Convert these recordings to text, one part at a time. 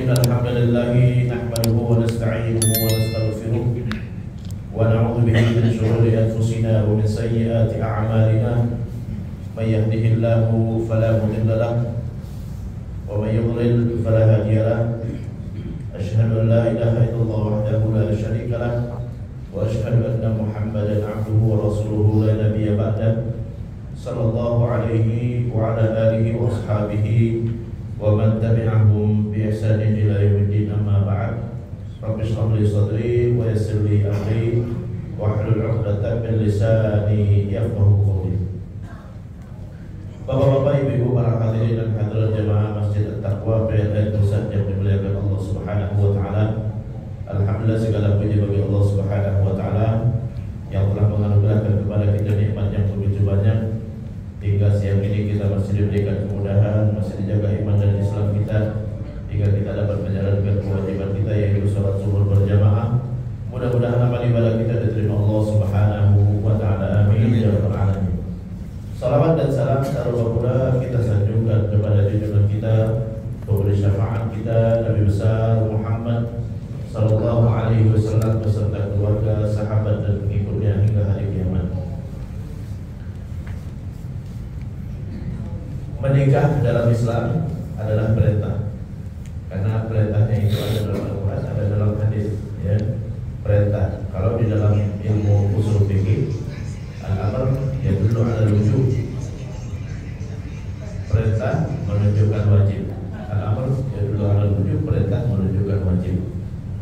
إن الحمد لله نحمده ونستعينه ونستغفره ونعوذ به من شرور أنفسنا ومن سيئات أعمالنا من يهده الله فلا مضل له ومن يضلل فلا هادي له أشهد أن لا إله إلا الله وحده لا شريك له وأشهد أن محمدا عبده ورسوله لا نبي بعده صلى الله عليه وعلى آله وأصحابه ومن تبعهم بإحسان إلى يوم الدين. أما بعد رب اشرح لي صدري ويسر لي أمري واحلل عقدة من لساني يفقهوا قولي. Bapak-bapak, ibu-ibu, para hadirin dan hadirat jemaah Masjid At-Taqwa PLN Pusat yang dimuliakan Allah Subhanahu wa taala. Alhamdulillah, segala puji bagi Allah Subhanahu wa taala yang telah menganugerahkan kepada kita nikmat yang begitu banyak. Hingga siang ini kita masih diberikan kemudahan, masih dijaga iman dan Islam kita, hingga kita dapat menjalankan kewajiban kita yaitu salat zuhur berjamaah. Mudah-mudahan amal ibadah kita diterima Allah Subhanahu wa taala. Amin ya rabbal alamin. Salawat dan salam taruh pula kita sanjungkan kepada junjungan kita, pemberi syafaat kita, Nabi besar Muhammad sallallahu alaihi wasallam beserta keluarga, sahabat dan pengikutnya hingga hari kiamat. Menikah dalam Islam adalah perintah, karena perintahnya itu ada dalam Al-Quran, ada dalam hadis, ya. Perintah. Kalau di dalam ilmu usul fikih, al-amr yadullu ala wujub. Perintah menunjukkan wajib. Al-amr yadullu ala wujub, perintah menunjukkan wajib.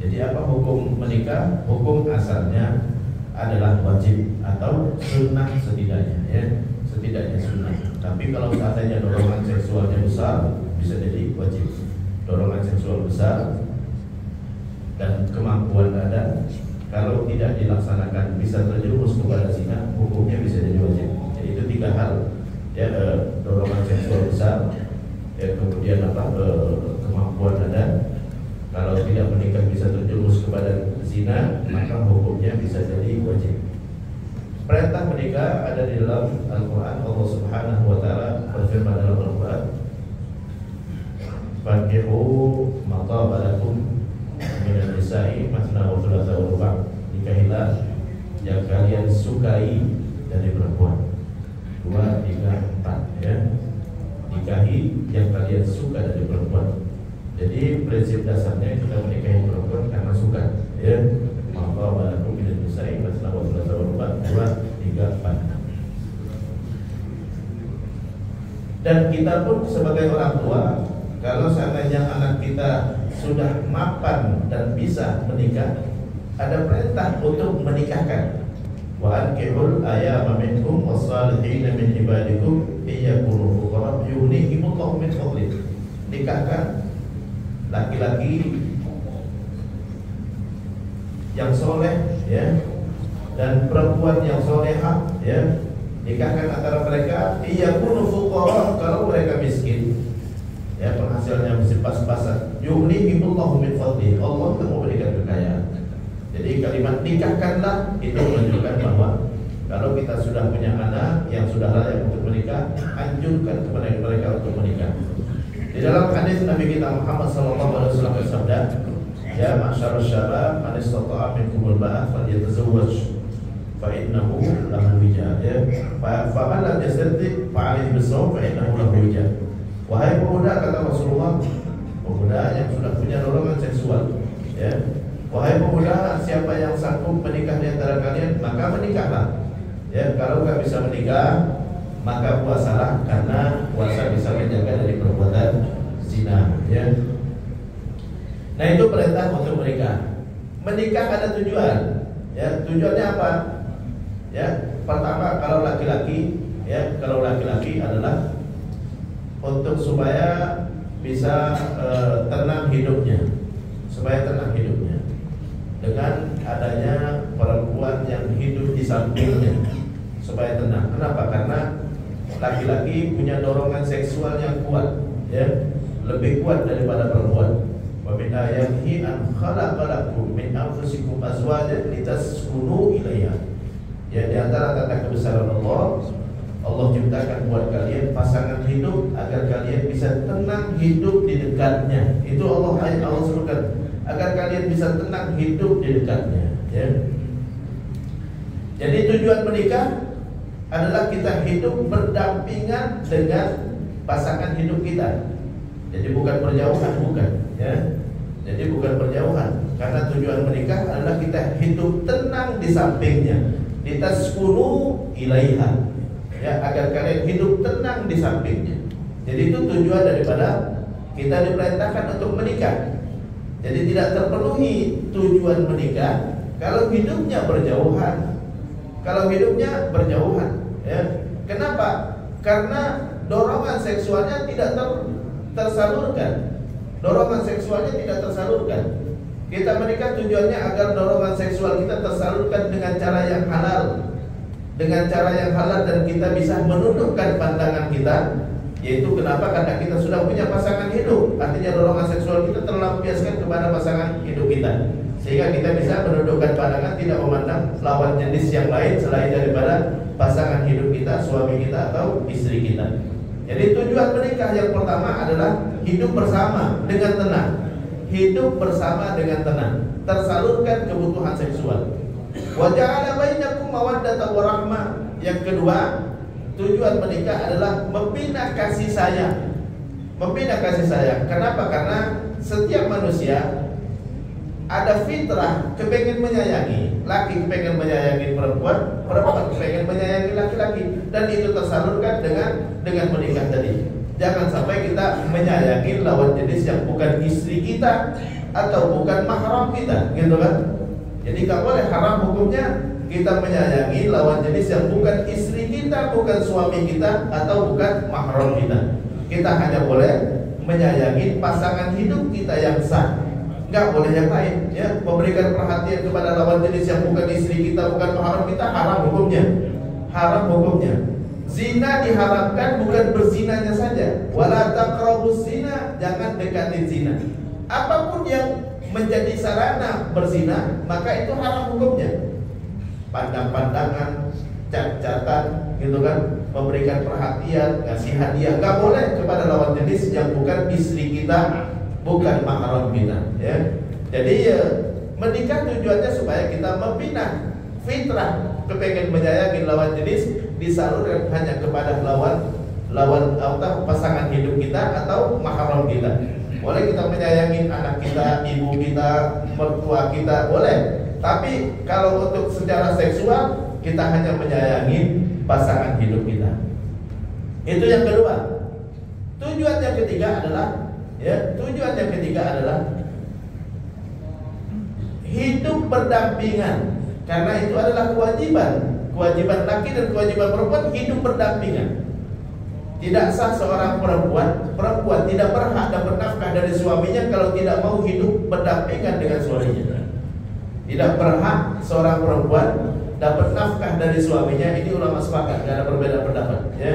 Jadi apa hukum menikah? Hukum asalnya adalah wajib atau sunnah setidaknya, ya. Setidaknya sunnah. Tapi kalau seandainya dorongan seksualnya besar, bisa jadi wajib. Dorongan seksual besar dan kemampuan ada, kalau tidak dilaksanakan bisa terjerumus kepada zina, hukumnya bisa jadi wajib. Jadi itu tiga hal, ya, dorongan seksual besar, ya, kemudian kemampuan ada. Kalau tidak menikah bisa terjerumus kepada zina, maka hukumnya bisa jadi wajib. Perintah menikah ada di dalam Al-Quran. Allah Subhanahu wa ta'ala berfirman dalam Al-Quran, "Fankihu ma taba lakum minan nisa'i mathna wa thulatha wa ruba'." Nikahilah yang kalian sukai dari perempuan. 2, 3, 4, ya. Nikahi yang kalian suka dari perempuan. Jadi prinsip dasarnya kita menikahi perempuan karena suka, ya. Maka walaupun tidak bisa ikhlas lawan bersahabat 2, 3, 4. Dan kita pun sebagai orang tua, kalau seandainya anak kita sudah mapan dan bisa menikah, ada perintah untuk menikahkan. Wa ankihul ayama minkum wassalihin min ibadikum iyakunu fuqara yughnihimullahu min fadlih. Nikahkan laki-laki yang soleh, ya, dan perempuan yang solehah, ya. Nikahkan antara mereka. Iyakunu fuqara, kalau mereka miskin, ya, penghasilannya mesti pas-pasan. Yughnihimullahu min fadlih, Allah akan memberikan kekayaan. Jadi kalimat nikahkanlah itu menunjukkan bahwa kalau kita sudah punya anak yang sudah layak untuk menikah, anjurkan kepada mereka untuk menikah. Di dalam hadis Nabi kita Muhammad SAW bersabda, "Ya ma'syarus syabab, man istata'a minkumul ba'ah falyatazawwaj fa innahu lahu wija." Ya, fa man lam yastati' fa 'alaihi bis-shawm fa innahu lahu wija. Wahai pemuda, kata Rasulullah, pemuda yang sudah punya dorongan seksual, ya. Wahai pemuda, siapa yang sanggup menikah di antara kalian, maka menikahlah. Ya, kalau nggak bisa menikah, maka puasalah, karena puasa bisa menjaga dari perbuatan zina, ya. Nah, itu perintah untuk menikah. Menikah ada tujuan, ya. Tujuannya apa? Ya, pertama kalau laki-laki, ya, kalau laki-laki adalah untuk supaya bisa tenang hidupnya, supaya tenang hidupnya. Dengan adanya perempuan yang hidup di sampingnya, supaya tenang. Kenapa? Karena laki-laki punya dorongan seksual yang kuat, ya, lebih kuat daripada perempuan. Wa min ayatihi an khalaqalakum min anfusikum azwajan litaskunu ilaiha. Ya, di antara tanda kebesaran Allah, Allah ciptakan buat kalian pasangan hidup agar kalian bisa tenang tenang hidup di dekatnya. Itu Allah sebutkan, agar kalian bisa tenang hidup di dekatnya, ya. Jadi tujuan menikah adalah kita hidup berdampingan dengan pasangan hidup kita. Jadi bukan perjauhan, bukan, ya. Jadi bukan perjauhan, karena tujuan menikah adalah kita hidup tenang di sampingnya. Litaskunu ilaiha, ya, agar kalian hidup tenang di sampingnya. Jadi itu tujuan daripada kita diperintahkan untuk menikah. Jadi tidak terpenuhi tujuan menikah kalau hidupnya berjauhan. Kalau hidupnya berjauhan, ya. Kenapa? Karena dorongan seksualnya tidak tersalurkan. Dorongan seksualnya tidak tersalurkan. Kita menikah tujuannya agar dorongan seksual kita tersalurkan dengan cara yang halal. Dengan cara yang halal, dan kita bisa menundukkan pandangan kita. Yaitu kenapa? Karena kita sudah punya pasangan hidup. Artinya dorongan seksual kita terlampiaskan kepada pasangan hidup kita, sehingga kita bisa menundukkan pandangan, tidak memandang lawan jenis yang lain selain daripada pasangan hidup kita, suami kita atau istri kita. Jadi tujuan menikah yang pertama adalah hidup bersama dengan tenang. Hidup bersama dengan tenang, tersalurkan kebutuhan seksual. Wa ja'ala bainakum mawaddatan wa rahmah. Yang kedua, tujuan menikah adalah membina kasih sayang. Membina kasih sayang. Kenapa? Karena setiap manusia ada fitrah kepengen menyayangi. Laki kepengen menyayangi perempuan, perempuan kepengen menyayangi laki-laki, dan itu tersalurkan dengan menikah tadi. Jangan sampai kita menyayangi lawan jenis yang bukan istri kita atau bukan mahram kita, gitu kan? Jadi tak boleh, haram hukumnya kita menyayangi lawan jenis yang bukan istri kita, bukan suami kita, atau bukan mahram kita. Kita hanya boleh menyayangi pasangan hidup kita yang sah. Enggak boleh yang lain, ya. Memberikan perhatian kepada lawan jenis yang bukan istri kita, bukan mahram kita, haram hukumnya. Haram hukumnya. Zina diharamkan, bukan berzinanya saja. Wala taqrabuz zina, jangan dekatin zina. Apapun yang menjadi sarana berzina, maka itu haram hukumnya. Pandang-pandangan, cat-catan, gitu kan, memberikan perhatian, ngasih hadiah, enggak boleh kepada lawan jenis yang bukan istri kita, bukan mahram kita, ya. Jadi menikah tujuannya supaya kita membina fitrah kepengen menyayangi lawan jenis, disalurkan hanya kepada lawan pasangan hidup kita atau mahram kita. Boleh kita menyayangi anak kita, ibu kita, mertua kita, boleh. Tapi kalau untuk secara seksual, kita hanya menyayangi pasangan hidup kita. Itu yang kedua. Tujuan yang ketiga adalah hidup berdampingan. Karena itu adalah kewajiban laki dan kewajiban perempuan, hidup berdampingan. Tidak sah seorang perempuan tidak berhak dapat nafkah dari suaminya kalau tidak mau hidup berdampingan dengan suaminya. Tidak berhak seorang perempuan dapat nafkah dari suaminya. Ini ulama sepakat, tidak ada perbedaan pendapat, ya.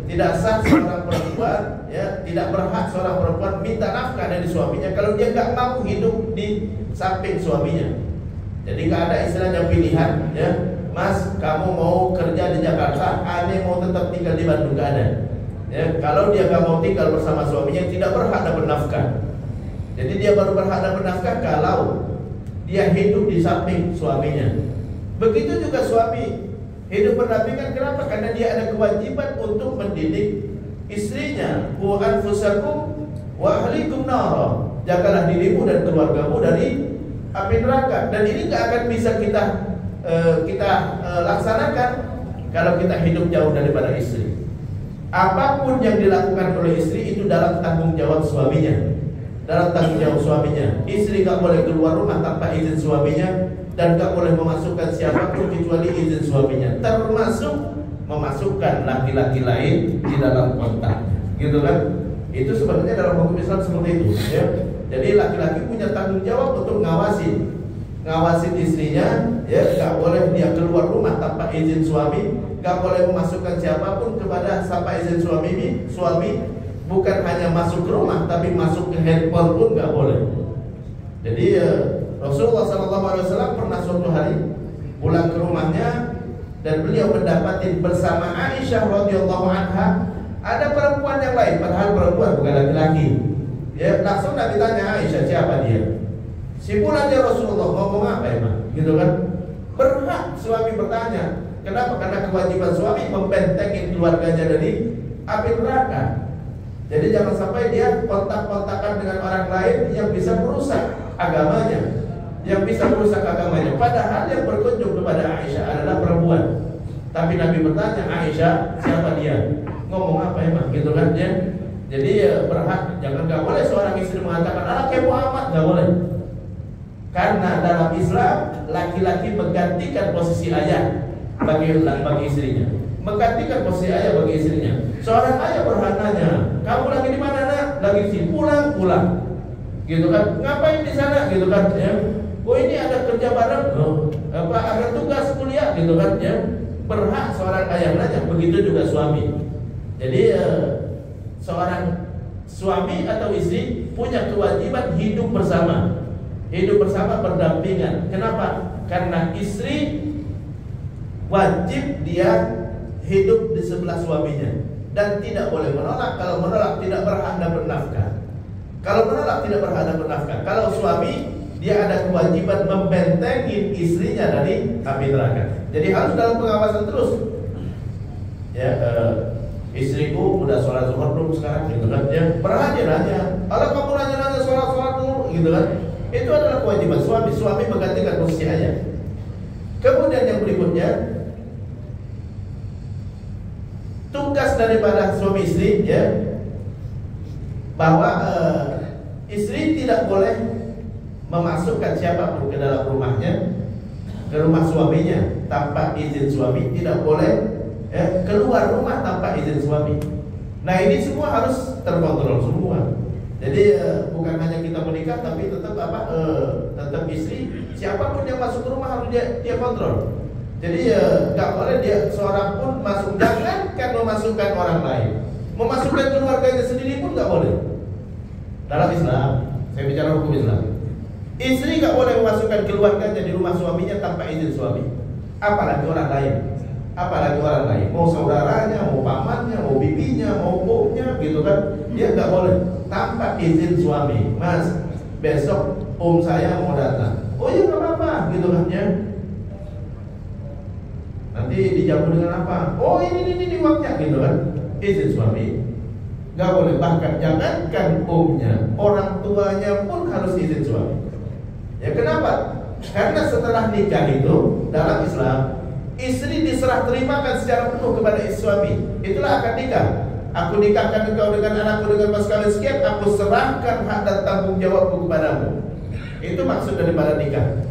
Tidak sah seorang perempuan, ya, tidak berhak seorang perempuan minta nafkah dari suaminya kalau dia nggak mau hidup di samping suaminya. Jadi nggak ada istilahnya pilihan, ya. Mas, kamu mau kerja di Jakarta, ane mau tetap tinggal di Bandung, nggak ada. Ya, kalau dia nggak mau tinggal bersama suaminya, tidak berhak dapat nafkah. Jadi dia baru berhak dapat nafkah kalau dia hidup di samping suaminya. Begitu juga suami hidup berdampingan. Kenapa? Karena dia ada kewajiban untuk mendidik istrinya. Qu anfusakum wa ahlikum nara. Jagalah dirimu dan keluargamu dari api neraka. Dan ini nggak akan bisa kita laksanakan kalau kita hidup jauh daripada istri. Apapun yang dilakukan oleh istri itu dalam tanggung jawab suaminya. Dalam tanggung jawab suaminya. Istri gak boleh keluar rumah tanpa izin suaminya, dan gak boleh memasukkan siapapun kecuali izin suaminya, termasuk memasukkan laki-laki lain di dalam kontak, gitu kan? Itu sebenarnya dalam hukum Islam seperti itu, ya. Jadi laki-laki punya tanggung jawab untuk ngawasin istrinya, ya. Gak boleh dia keluar rumah tanpa izin suami, gak boleh memasukkan siapapun kepada tanpa izin suami. Bukan hanya masuk ke rumah, tapi masuk ke handphone pun gak boleh. Jadi Rasulullah SAW pernah suatu hari pulang ke rumahnya, dan beliau mendapati bersama Aisyah radhiyallahu anha Ada perempuan yang lain, padahal perempuan bukan laki-laki. Ya, langsung Nabi tanya Aisyah, siapa dia? Si fulan ya Rasulullah, ngomong apa emang? Gitu kan? Berhak suami bertanya. Kenapa? Karena kewajiban suami membentengi keluarganya dari api neraka. Jadi jangan sampai dia kontak-kontakan dengan orang lain yang bisa merusak agamanya, yang bisa merusak agamanya. Padahal yang berkunjung kepada Aisyah adalah perempuan. Tapi Nabi bertanya, Aisyah, siapa dia? Ngomong apa emang? Gitu kan ya? Jadi berhak. Jangan, nggak boleh seorang istri mengatakan anak kepo amat, nggak boleh. Karena dalam Islam laki-laki menggantikan posisi ayah bagi istrinya, menggantikan posisi ayah bagi istrinya. Seorang ayah berhak nanya, kamu lagi di mana nak? Lagi di sini. Pulang, gitu kan? Ngapain di sana? Gitu kan? Ya. Oh ini ada kerja bareng, apa ada tugas kuliah, gitu kan? Ya. Berhak seorang ayah nanya. Begitu juga suami. Jadi seorang suami atau istri punya kewajiban hidup bersama. Hidup bersama berdampingan. Kenapa? Karena istri wajib dia hidup di sebelah suaminya dan tidak boleh menolak. Kalau menolak tidak berhak dapat nafkah. Kalau menolak tidak berhak dapat nafkah. Kalau suami dia ada kewajiban membentengi istrinya dari api neraka. Jadi harus dalam pengawasan terus. Ya, istriku udah sholat zuhur belum sekarang? Gitu kan? Ya, berhak dia nanya. Kalau kamu nanya sholat dulu, gitu kan? Itu adalah kewajiban suami. Suami menggantikan posisi ayah. Kemudian yang berikutnya, tugas daripada suami istri, ya, bahwa istri tidak boleh memasukkan siapapun ke dalam rumahnya, ke rumah suaminya tanpa izin suami. Tidak boleh keluar rumah tanpa izin suami. Nah ini semua harus terkontrol semua. Jadi bukan hanya kita menikah, tapi tetap tetap istri, siapapun yang masuk ke rumah harus dia kontrol. Jadi nggak boleh dia seorang pun masuk, jangankan memasukkan orang lain, memasukkan keluarganya sendiri pun nggak boleh. Dalam Islam, saya bicara hukum Islam, istri nggak boleh memasukkan keluarganya di rumah suaminya tanpa izin suami, apalagi orang lain. Apalagi orang lain, mau saudaranya, mau pamannya, mau bibinya, mau omnya, gitu kan? Dia nggak boleh tanpa izin suami. Mas, besok om saya mau datang. Oh iya nggak apa-apa, gitu kan ya? Nanti dijamu dengan apa? Oh ini uangnya, gitu kan? Izin suami. Nggak boleh. Bahkan jangankan omnya, orang tuanya pun harus izin suami. Ya kenapa? Karena setelah nikah itu dalam Islam, istri diserah terimakan secara penuh kepada suami. Itulah akad nikah. Aku nikahkan engkau dengan anakku dengan mas kawin sekian, aku serahkan hak dan tanggung jawabku kepadamu. Itu maksud daripada nikah.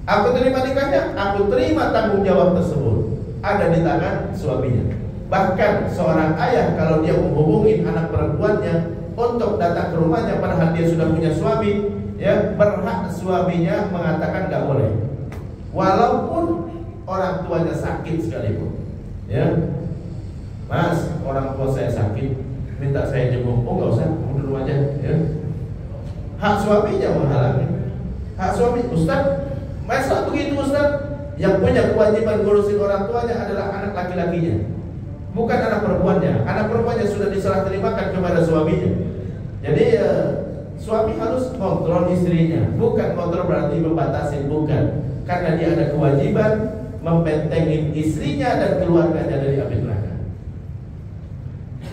Aku terima nikahnya, aku terima tanggung jawab tersebut ada di tangan suaminya. Bahkan seorang ayah kalau dia menghubungi anak perempuannya untuk datang ke rumahnya padahal dia sudah punya suami, ya berhak suaminya mengatakan nggak boleh. Walaupun orang tuanya sakit sekalipun, ya, mas, orang tua saya sakit, minta saya jenguk. Oh nggak usah, kamu dulu aja, ya. Hak suaminya menghalangi. Hak suami, Ustaz, masa begitu Ustaz? Yang punya kewajiban ngurusin orang tuanya adalah anak laki-lakinya, bukan anak perempuannya. Anak perempuannya sudah diserah terimakan kepada suaminya. Jadi suami harus kontrol istrinya, bukan kontrol berarti membatasi, bukan. Karena dia ada kewajiban membentengi istrinya dan keluarganya dari api neraka.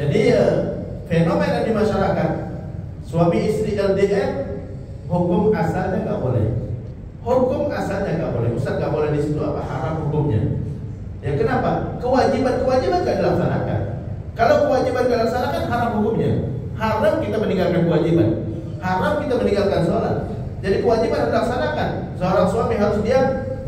Jadi fenomena di masyarakat suami istri LDR, hukum asalnya nggak boleh. Hukum asalnya nggak boleh. Ustaz nggak boleh di situ apa haram hukumnya? Ya kenapa? Kewajiban nggak dilaksanakan. Kalau kewajiban nggak dilaksanakan haram hukumnya. Haram kita meninggalkan kewajiban. Haram kita meninggalkan sholat. Jadi kewajiban dilaksanakan. Seorang suami harus dia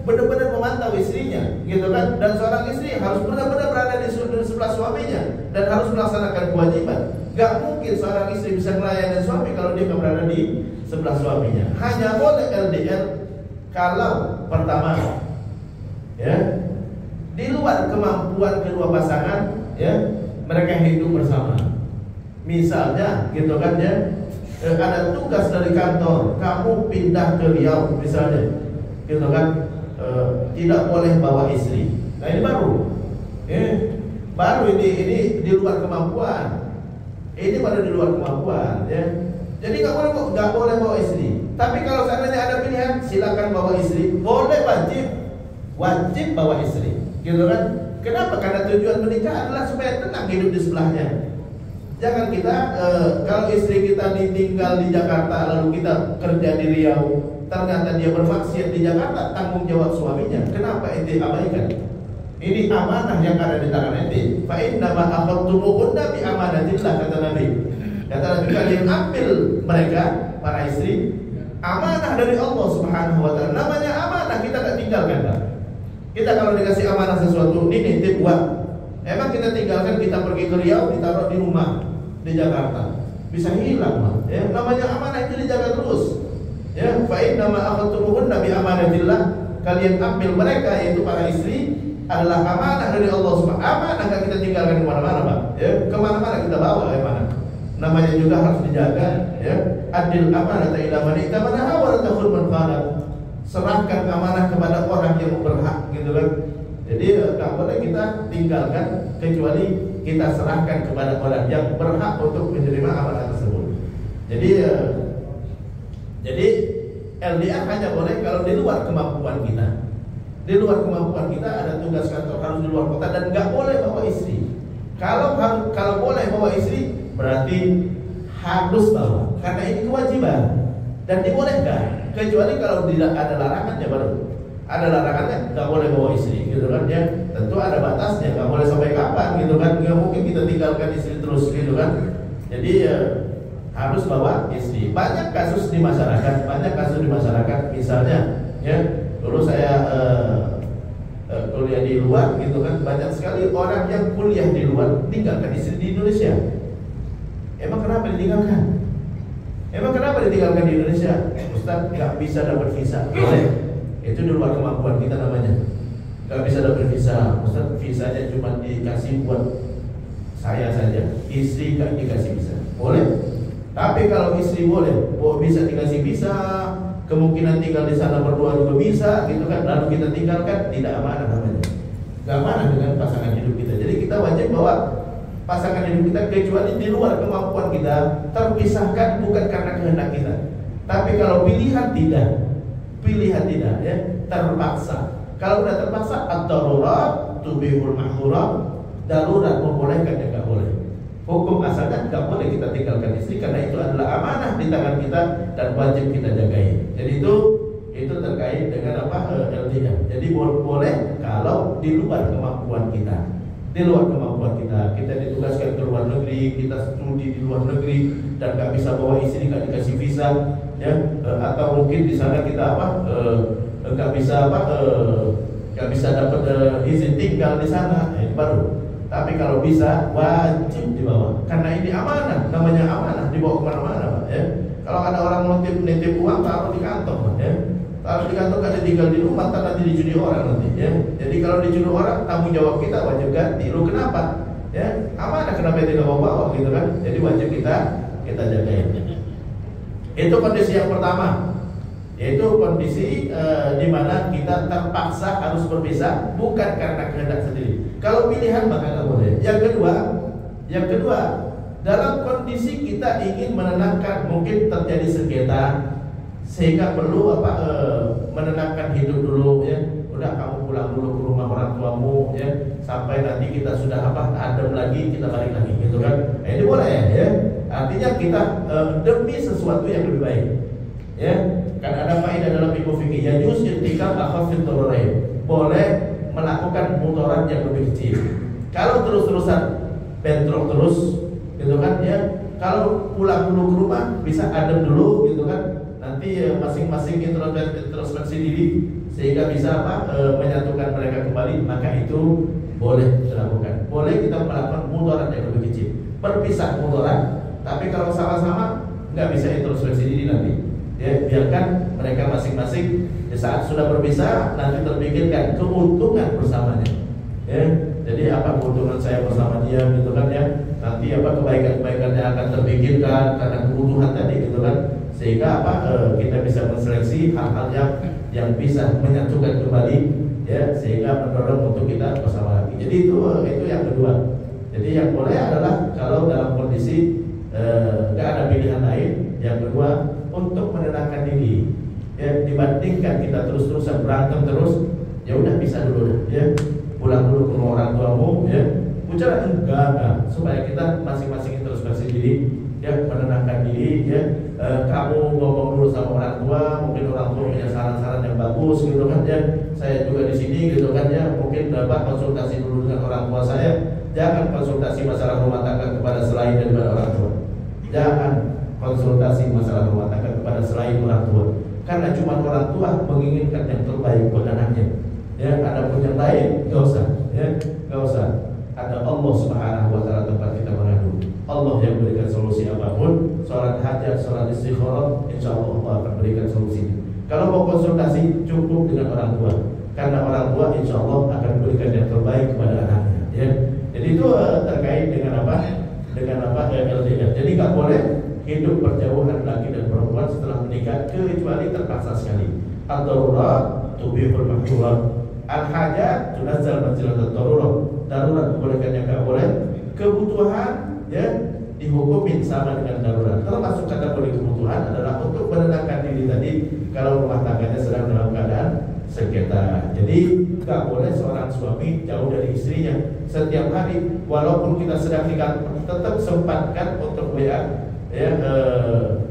benar-benar memantau istrinya, gitu kan? Dan seorang istri harus benar-benar berada di sebelah suaminya dan harus melaksanakan kewajiban. Gak mungkin seorang istri bisa melayani suami kalau dia nggak berada di sebelah suaminya. Hanya boleh LDR kalau pertama, ya, di luar kemampuan kedua pasangan, ya, mereka hidup bersama. Misalnya, gitu kan ya, ada tugas dari kantor, kamu pindah ke Riau, misalnya, gitu kan. Tidak boleh bawa istri. Nah ini baru. baru ini di luar kemampuan. Ini baru di luar kemampuan, ya. Jadi nggak boleh bawa istri. Tapi kalau seandainya ada pilihan, silakan bawa istri. Boleh, wajib bawa istri, gitu kan? Kenapa? Karena tujuan menikah adalah supaya tenang hidup di sebelahnya. Jangan kita kalau istri kita ditinggal di Jakarta lalu kita kerja di Riau, ternyata dia bermaksiat di Jakarta, tanggung jawab suaminya. Kenapa ente abaikan? Ini amanah yang ada di tangan ente. Fa inna ma akhadtumuhunna bi amanatillah, kata Nabi. Kata Nabi, kalian ambil mereka para istri amanah dari Allah Subhanahu wa taala. Namanya amanah, kita tak tinggalkan, Pak. Kita kalau dikasih amanah sesuatu, ini tip buat. Emang kita tinggalkan, kita pergi ke Riau, ditaruh di rumah di Jakarta, bisa hilang, Pak. Ya, namanya amanah itu dijaga terus. Ya, fa inna ma akhadtumuhunna bi amanatillah. Kalian ambil mereka, yaitu para istri, adalah amanah dari Allah Subhanahu. Amanah kan kita tinggalkan kemana-mana, Pak. Ya, kemana-mana kita bawa amanah. Namanya juga harus dijaga. Ya, adil amanah ila man itamana wa la takhun man khanat. Serahkan amanah kepada orang yang berhak, gitu kan. Jadi nggak boleh kita tinggalkan kecuali kita serahkan kepada orang yang berhak untuk menerima amanah tersebut. Jadi LDR hanya boleh kalau di luar kemampuan kita. Di luar kemampuan kita ada tugas kantor harus di luar kota dan nggak boleh bawa istri. Kalau boleh bawa istri berarti harus bawa karena ini kewajiban dan dibolehkan. Kecuali kalau tidak ada larangannya baru. Ada larangannya nggak boleh bawa istri, gitu kan ya. Tentu ada batasnya, nggak boleh sampai kapan, gitu kan. Nggak mungkin kita tinggalkan istri terus, gitu kan. Jadi harus bawa istri. Banyak kasus di masyarakat, misalnya ya. Dulu saya kuliah di luar, gitu kan. Banyak sekali orang yang kuliah di luar tinggalkan istri di Indonesia. Emang kenapa ditinggalkan? Di Indonesia? Ustaz nggak bisa dapat visa. Itu di luar kemampuan kita namanya. Nggak bisa dapat visa. Ustaz visanya cuma dikasih buat saya saja. Istri nggak dikasih visa. Boleh. Tapi kalau istri boleh, bisa dikasih visa. Kemungkinan tinggal di sana berdua juga bisa, gitu kan. Lalu kita tinggalkan, tidak amanah namanya. Nggak amanah dengan pasangan hidup kita. Jadi kita wajib bawa pasangan hidup kita kecuali di luar kemampuan kita, terpisahkan bukan karena kehendak kita. Tapi kalau pilihan tidak ya, terpaksa. Kalau sudah terpaksa, ad-darurat tubihul mahdurat, darurat membolehkan yang nggak boleh. Hukum asalnya nggak boleh kita tinggalkan istri karena itu adalah amanah di tangan kita dan wajib kita jagai. Jadi itu terkait dengan apa LDR. Jadi boleh kalau di luar kemampuan kita. Kita ditugaskan ke luar negeri, kita studi di luar negeri dan nggak bisa bawa istri, nggak dikasih visa, ya, atau mungkin di sana kita nggak bisa dapat izin tinggal di sana, baru. Tapi kalau bisa wajib dibawa, karena ini amanah, namanya amanah, dibawa kemana-mana, Pak. Ya. Kalau ada orang nitip uang taruh di kantong, Pak. Ya. Taruh di kantong, ada tinggal di rumah, nanti dicuri orang nanti. Ya. Jadi kalau dicuri orang, tanggung jawab kita wajib ganti. Lu kenapa? Ya, amanah kenapa tidak bawa, gitu kan? Jadi wajib kita jagain. Itu kondisi yang pertama. Yaitu kondisi di mana kita terpaksa harus berpisah bukan karena kehendak sendiri. Kalau pilihan maka nggak boleh. Yang kedua, dalam kondisi kita ingin menenangkan, mungkin terjadi sengketa sehingga perlu menenangkan hidup dulu, ya. Udah kamu pulang dulu ke rumah orang tuamu, ya, sampai nanti kita sudah adem lagi kita balik lagi, gitu kan? Ini boleh, ya. Artinya kita demi sesuatu yang lebih baik, ya. Kan ada faedah dalam ilmu fikih, yajuz irtikab akhafid dararain. Boleh melakukan mudarat yang lebih kecil. Kalau terus-terusan bentrok terus, gitu kan, ya. Kalau pulang dulu ke rumah bisa adem dulu, gitu kan. Nanti masing-masing introspeksi diri sehingga bisa menyatukan mereka kembali, maka itu boleh dilakukan. Boleh kita melakukan mudarat yang lebih kecil. Berpisah mudarat, tapi kalau sama-sama nggak bisa introspeksi diri nanti. Ya, biarkan mereka masing-masing di saat sudah berpisah nanti terpikirkan keuntungan bersamanya. Ya, jadi apa keuntungan saya bersama dia, gitu kan, ya. Nanti apa kebaikan-kebaikan yang akan terpikirkan karena kebutuhan tadi, gitu kan. Sehingga kita bisa menseleksi hal-hal yang bisa menyatukan kembali, ya, sehingga mendorong untuk kita bersama lagi. Jadi itu yang kedua. Jadi yang boleh adalah kalau dalam kondisi nggak ada pilihan lain. Yang kedua, untuk menenangkan diri. Ya, dibandingkan kita terus-terusan berantem terus, ya udah bisa dulu ya. Pulang dulu ke rumah orang tuamu ya. Bicara enggak, supaya kita masing-masing introspeksi diri, ya, menenangkan diri ya. Kamu ngomong dulu sama orang tua, mungkin orang tua punya saran-saran yang bagus gitu kan ya. Saya juga di sini gitu kan ya. Mungkin dapat konsultasi dulu dengan orang tua saya. Jangan konsultasi masalah rumah tangga kepada selain daripada orang tua. Jangan konsultasi masalah rumah tangga kepada selain orang tua. Karena cuma orang tua menginginkan yang terbaik buat anaknya. Ya, ada pun yang lain nggak usah, ya, nggak usah. Ada Allah Subhanahu Wa Taala tempat kita mengadu. Allah yang berikan solusi apapun. Sholat hajat, sholat istikharah, insya Allah Allah akan berikan solusinya. Kalau mau konsultasi cukup dengan orang tua. Karena orang tua insya Allah akan berikan yang terbaik kepada anaknya. Ya, jadi itu terkait dengan apa? Dengan apa? LDR. Jadi nggak boleh hidup berjauhan laki dan perempuan setelah menikah kecuali terpaksa sekali. Ad-darurat tubihul mahdurat. Al-hajat tunazzal manzilatat darurat. Darurat bolehkannya nggak boleh. Kebutuhan ya dihukumin sama dengan darurat. Termasuk kategori kebutuhan adalah untuk menenangkan diri tadi kalau rumah tangganya sedang dalam keadaan sengketa. Jadi nggak boleh seorang suami jauh dari istrinya setiap hari. Walaupun kita sedang nikah, tetap sempatkan untuk WA. Ya,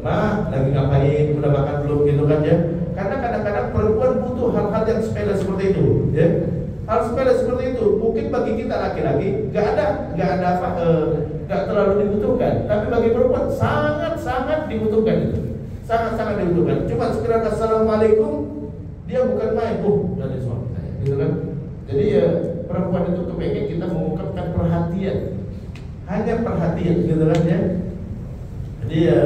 Ma, lagi ngapain? Udah makan belum? Gitu kan ya. Karena kadang-kadang perempuan butuh hal-hal yang sepele seperti itu, ya. Hal sepele seperti itu mungkin bagi kita laki-laki nggak terlalu dibutuhkan, tapi bagi perempuan sangat dibutuhkan itu, sangat dibutuhkan. Cuma sekedar assalamualaikum, dia bukan main, dari suami saya, gitu kan. Jadi ya perempuan itu kepengen kita mengungkapkan perhatian, hanya perhatian, gitu kan ya. Jadi ya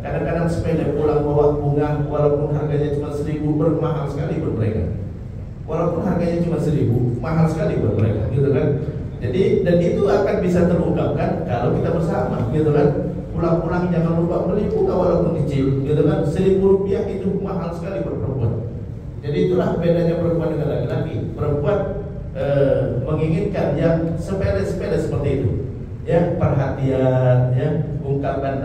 kadang-kadang sepele pulang bawa bunga, walaupun harganya cuma 1.000, bermahal sekali buat mereka. Walaupun harganya cuma 1.000, mahal sekali buat mereka, gitu kan. Jadi dan itu akan bisa terungkapkan kalau kita bersama, gitu kan. Pulang-pulang jangan lupa beli bunga walaupun kecil, gitu kan. 1.000 rupiah itu mahal sekali buat perempuan. Jadi itulah bedanya perempuan dengan laki-laki. Perempuan menginginkan yang sepele-sepele seperti itu. Ya, perhatian, ya, ungkapan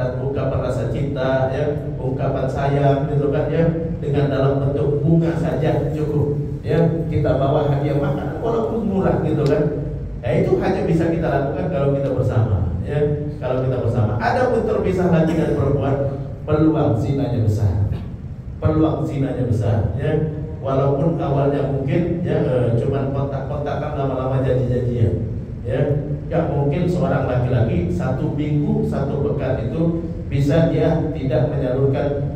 rasa cinta, ya, ungkapan sayang, gitu kan ya, dengan dalam bentuk bunga saja cukup. Ya, kita bawa hadiah makanan walaupun murah, gitu kan. Itu hanya bisa kita lakukan kalau kita bersama, ya, kalau kita bersama. Ada pun terpisah lagi dengan perempuan, peluang zinanya besar. Peluang zinanya besar, ya. Walaupun awalnya mungkin ya cuman kontak-kontakan, lama-lama janji-janjian. Ya, gak mungkin seorang laki-laki 1 minggu 1 pekan itu bisa dia tidak menyalurkan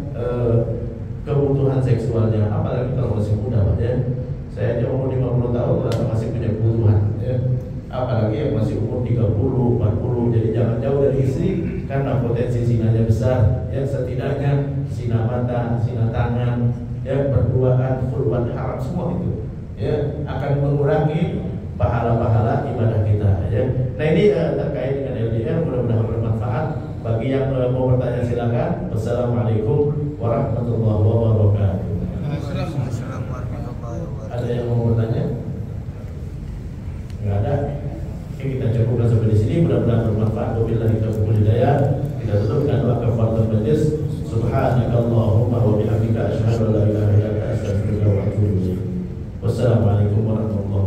kebutuhan seksualnya, apalagi kalau masih muda, Pak, ya. Saya aja umur 50 tahun ternyata masih punya kebutuhan, ya. Apalagi yang masih umur 30, 40. Jadi jangan jauh dari istri karena potensi zinanya besar, ya. Setidaknya zina mata, zina tangan, ya, berduaan, khulwat haram, semua itu ya akan mengurangi pahala-pahala ibadah kita, ya. Nah ini terkait dengan LDR, mudah-mudahan bermanfaat. Bagi yang mau bertanya silakan. Wassalamualaikum warahmatullahi wabarakatuh. Ada yang mau bertanya? Enggak ada. Oke, kita cukupkan sampai di sini. Mudah-mudahan bermanfaat. Wabillahi taufiq wal hidayah. Kita tutup dengan doa kafaratul majlis. Subhanakallahumma wa bihamdika asyhadu an la ilaha illa anta astaghfiruka wa atubu ilaik. Wassalamualaikum warahmatullahi wabarakatuh.